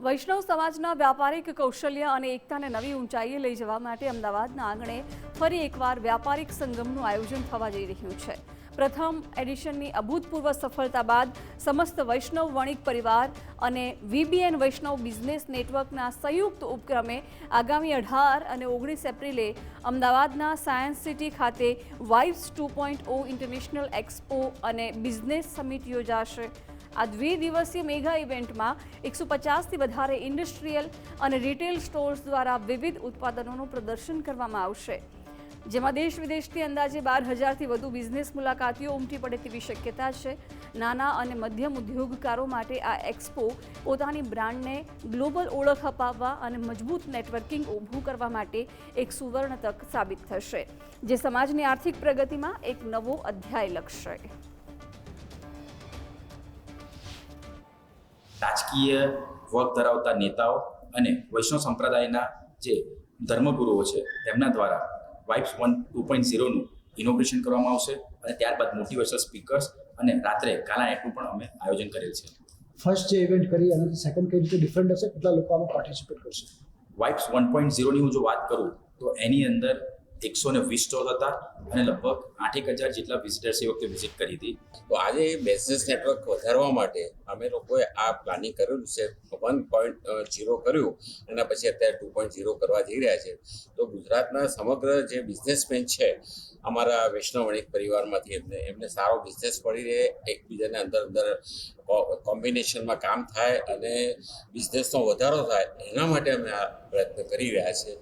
વૈષ્ણવ સમાજના વ્યાપારિક કૌશલ્ય અને એકતાને નવી ઊંચાઈએ લઈ જવા માટે અમદાવાદના આંગણે ફરી એકવાર વ્યાપારિક સંગમનું આયોજન થવા જઈ રહ્યું છે। પ્રથમ એડિશનની અભૂતપૂર્વ સફળતા બાદ સમસ્ત વૈષ્ણવ વણિક પરિવાર અને વીબીએન વૈષ્ણવ બિઝનેસ નેટવર્કના સંયુક્ત ઉપક્રમે આગામી 18 અને 19 એપ્રિલે અમદાવાદના સાયન્સ સિટી ખાતે વાઇબ્સ 2.0 ઇન્ટરનેશનલ એક્સપો અને બિઝનેસ સમિટ યોજાશે। આ દ્વિદિવસીય મેગા ઇવેન્ટમાં 150થી વધારે ઇન્ડસ્ટ્રીયલ અને રિટેલ સ્ટોર્સ દ્વારા વિવિધ ઉત્પાદનોનું પ્રદર્શન કરવામાં આવશે, જેમાં દેશ વિદેશથી અંદાજે 12,000થી વધુ બિઝનેસ મુલાકાતીઓ ઉમટી પડે તેવી શક્યતા છે। નાના અને મધ્યમ ઉદ્યોગકારો માટે આ એક્સપો પોતાની બ્રાન્ડને ગ્લોબલ ઓળખ અપાવવા અને મજબૂત નેટવર્કિંગ ઊભું કરવા માટે એક સુવર્ણ તક સાબિત થશે, જે સમાજની આર્થિક પ્રગતિમાં એક નવો અધ્યાય લખશે। રાજકીય વર્ગ ધરાવતા નેતાઓ અને વૈષ્ણવ સંપ્રદાયના જે ધર્મગુરુઓ છે તેમના દ્વારા વાઇબ્સ 2.0નું ઇનોગ્રેશન કરવામાં આવશે અને ત્યારબાદ મોટિવેશનલ સ્પીકર્સ અને રાત્રે ગાલા નાઇટનું પણ અમે આયોજન કરેલ છે। ફર્સ્ટ જે ઇવેન્ટ કરી અને સેકન્ડ કઈ રીતે ડિફરન્ટ હશે, કેટલા લોકો આમાં પાર્ટિસિપેટ કરશે? વાઇબ્સ 1.0ની હું જો વાત કરું તો એની અંદર 120 સ્ટોલ હતા અને લગભગ 8,000 જેટલા વિઝિટર્સ એ વખતે વિઝિટ કરી હતી। તો આજે બિઝનેસ નેટવર્ક વધારવા માટે અમે લોકોએ આ પ્લાનિંગ કરેલું છે। 1.0 કર્યું એના પછી અત્યારે 2.0 કરવા જઈ રહ્યા છે। તો ગુજરાતના સમગ્ર જે બિઝનેસમેન છે અમારા વૈષ્ણવ વણિક પરિવારમાંથી એમને સારો બિઝનેસ મળી રહે, એકબીજાને અંદર કોમ્બિનેશનમાં કામ થાય અને બિઝનેસનો વધારો થાય, એના માટે અમે આ પ્રયત્ન કરી રહ્યા છીએ।